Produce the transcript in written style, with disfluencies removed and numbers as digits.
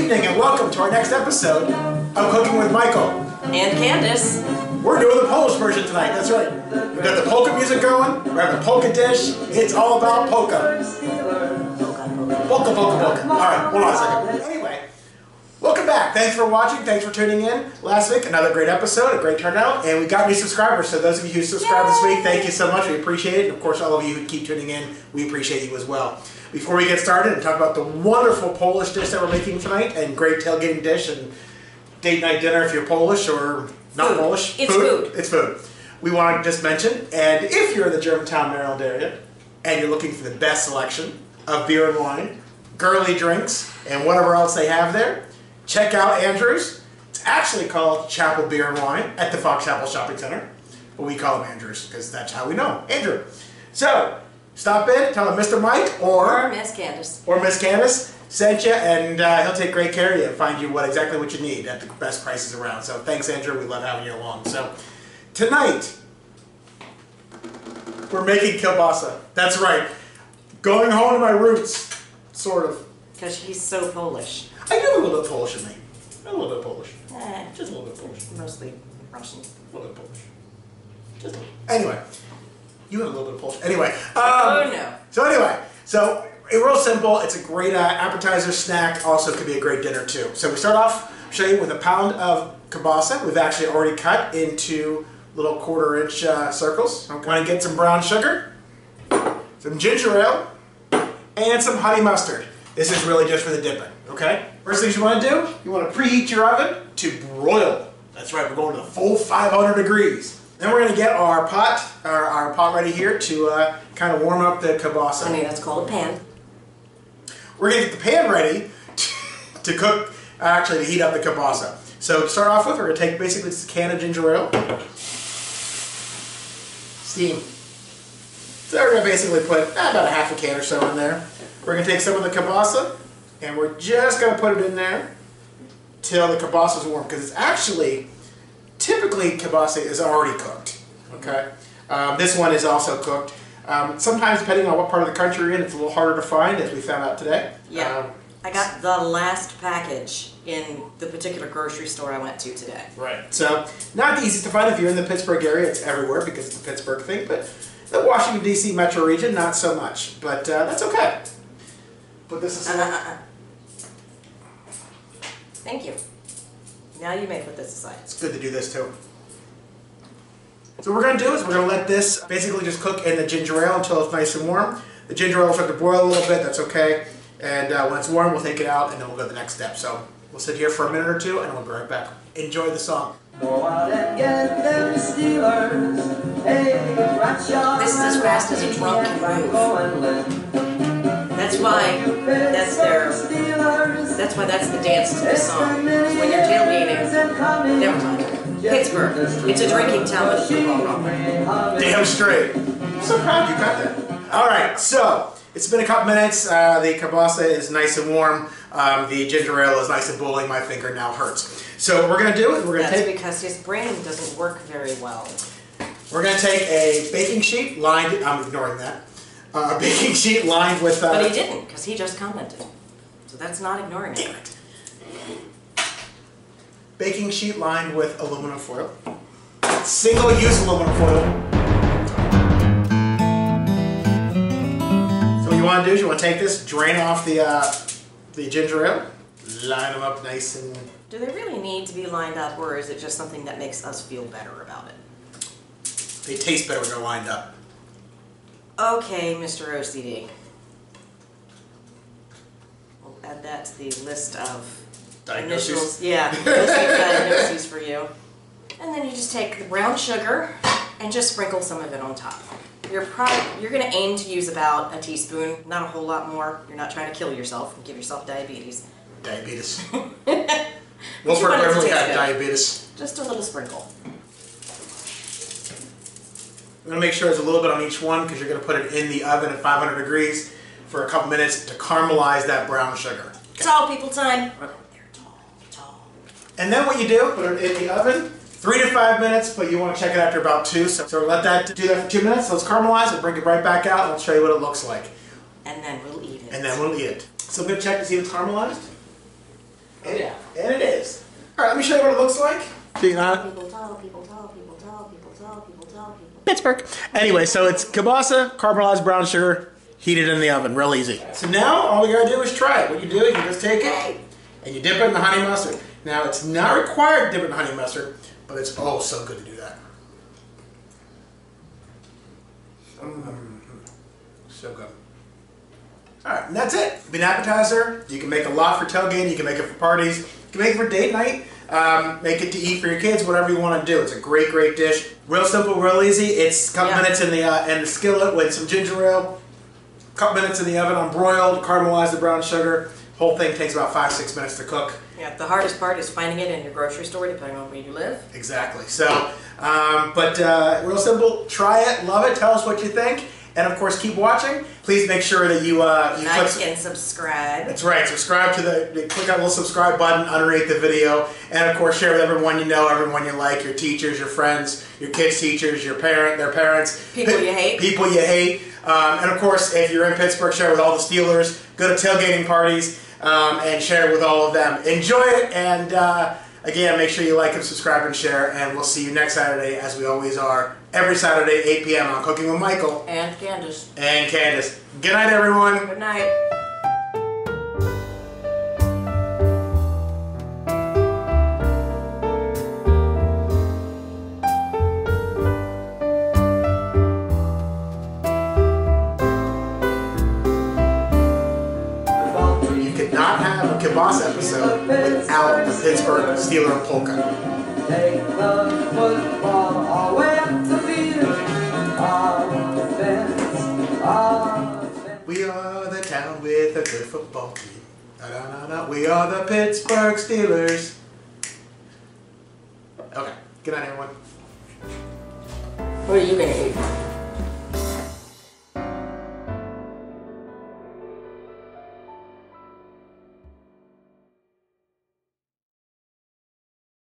evening and welcome to our next episode of Cooking with Michael. And Candace. We're doing the Polish version tonight, that's right. We've got the polka music going, we're having a polka dish. It's all about polka. Polka, polka, polka. Alright, hold on a second. Anyway, welcome back. Thanks for watching, thanks for tuning in. Last week, another great episode, a great turnout, and we got new subscribers. So those of you who subscribed this week, thank you so much, we appreciate it. And of course, all of you who keep tuning in, we appreciate you as well. Before we get started and talk about the wonderful Polish dish that we're making tonight, and great tailgating dish and date night dinner if you're Polish or not Polish. It's food. It's food. We want to just mention, and if you're in the Germantown, Maryland area, and you're looking for the best selection of beer and wine, girly drinks, and whatever else they have there, check out Andrew's. It's actually called Chapel Beer and Wine at the Fox Chapel Shopping Center, but we call him Andrew's because that's how we know Andrew. So stop in, tell him Mr. Mike or Miss Candace. Or Miss Candace sent you, and he'll take great care of you and find you exactly what you need at the best prices around. So thanks, Andrew. We love having you along. So tonight, we're making kielbasa. That's right. Going home to my roots, sort of. Because he's so Polish. I do have a little bit of Polish in me. A little bit of Polish. Just a little bit of Polish. Mostly Russian. A little bit of Polish. Just a little. Anyway. You have a little bit of Polish. Anyway. Oh, no. So real simple. It's a great appetizer snack. Also could be a great dinner too. So we start off, show you with a pound of kielbasa. We've actually already cut into little 1/4-inch circles. I'm going to get some brown sugar, some ginger ale, and some honey mustard. This is really just for the dipping, okay? First things you want to do, you want to preheat your oven to broil. That's right, we're going to the full 500 degrees. Then we're going to get our pot ready here to kind of warm up the kielbasa. I mean, that's called a pan. We're going to get the pan ready to cook, actually to heat up the kielbasa. So to start off with, we're going to take basically this can of ginger ale. Steam. So we're going to basically put about a half a can or so in there. We're going to take some of the kielbasa and we're just going to put it in there till the kielbasa is warm, because it's actually, typically kielbasa is already cooked. Okay, this one is also cooked. Sometimes, depending on what part of the country you're in, it's a little harder to find, as we found out today. Yeah, I got the last package in the particular grocery store I went to today. Right. So, not the easiest to find if you're in the Pittsburgh area. It's everywhere because it's a Pittsburgh thing, but the Washington, D.C. metro region, not so much. But that's okay. Put this aside. Thank you. Now you may put this aside. It's good to do this too. So what we're going to do is we're going to let this basically just cook in the ginger ale until it's nice and warm. The ginger ale will start to boil a little bit, that's okay. And when it's warm, we'll take it out and then we'll go to the next step. So we'll sit here for a minute or two and we'll be right back. Enjoy the song. This is as fast as a drunk can move. That's why that's the dance to the song. When you're tailgating, never mind. Pittsburgh, it's a drinking town with football. Damn straight. I'm so proud you got that. Alright, so it's been a couple minutes. The kielbasa is nice and warm. The ginger ale is nice and boiling. My finger now hurts. So what we're going to do is we're going to take... That's because his brain doesn't work very well. We're going to take a baking sheet lined... I'm ignoring that. A baking sheet lined with... But he didn't, because he just commented. So that's not ignoring it. Baking sheet lined with aluminum foil. Single-use aluminum foil. So what you want to do is you want to take this, drain off the ginger ale, line them up nice and... Do they really need to be lined up, or is it just something that makes us feel better about it? They taste better when they're lined up. Okay, Mr. OCD. We'll add that to the list of initials. Yeah, diagnoses for you. And then you just take the brown sugar and just sprinkle some of it on top. You're going to aim to use about a teaspoon, not a whole lot more. You're not trying to kill yourself and give yourself diabetes. Diabetes. Most of our family had diabetes. Just a little sprinkle. I'm going to make sure there's a little bit on each one because you're going to put it in the oven at 500 degrees for a couple minutes to caramelize that brown sugar. Okay. Tall people time. Tall. And then what you do, put it in the oven, 3 to 5 minutes, but you want to check it after about 2. So let that do that for 2 minutes. Let's caramelize. We'll bring it right back out and I'll show you what it looks like. And then we'll eat it. And then we'll eat it. So I'm going to check to see if it's caramelized. And it is. All right, let me show you what it looks like. People tall, people tall, people tall, people tall, people tall, people. Pittsburgh. Anyway, so it's kielbasa, caramelized brown sugar, heated in the oven, real easy. So now all we gotta do is try it. What you do is you just take it and you dip it in the honey mustard. Now it's not required to dip it in honey mustard, but it's oh so good to do that. So good. Alright, and that's it. Be an appetizer. You can make a lot for tailgating, you can make it for parties, you can make it for date night, make it to eat for your kids, whatever you want to do. It's a great, great dish. Real simple, real easy. It's a couple minutes in the skillet with some ginger ale, a couple minutes in the oven on broiled, caramelize the brown sugar. Whole thing takes about 5-6 minutes to cook. Yeah, the hardest part is finding it in your grocery store, depending on where you live. Exactly. So, real simple. Try it, love it, tell us what you think. And of course, keep watching. Please make sure that you like and subscribe. That's right. Subscribe to click on the little subscribe button underneath the video, and of course, share with everyone you know, everyone you like, your teachers, your friends, your kids' teachers, their parents, people you hate, and of course, if you're in Pittsburgh, share with all the Steelers. Go to tailgating parties and share with all of them. Enjoy it, and again, make sure you like and subscribe and share. And we'll see you next Saturday, as we always are. Every Saturday, 8 p.m. on Cooking with Michael. And Candace. And Candace. Good night, everyone. Good night. You could not have a Kielbasa episode without the Pittsburgh Steeler polka. Take the football all the way up to We are the town with a good football team. Da-da-da-da. We are the Pittsburgh Steelers. Okay. Good night, everyone. What are you gonna eat?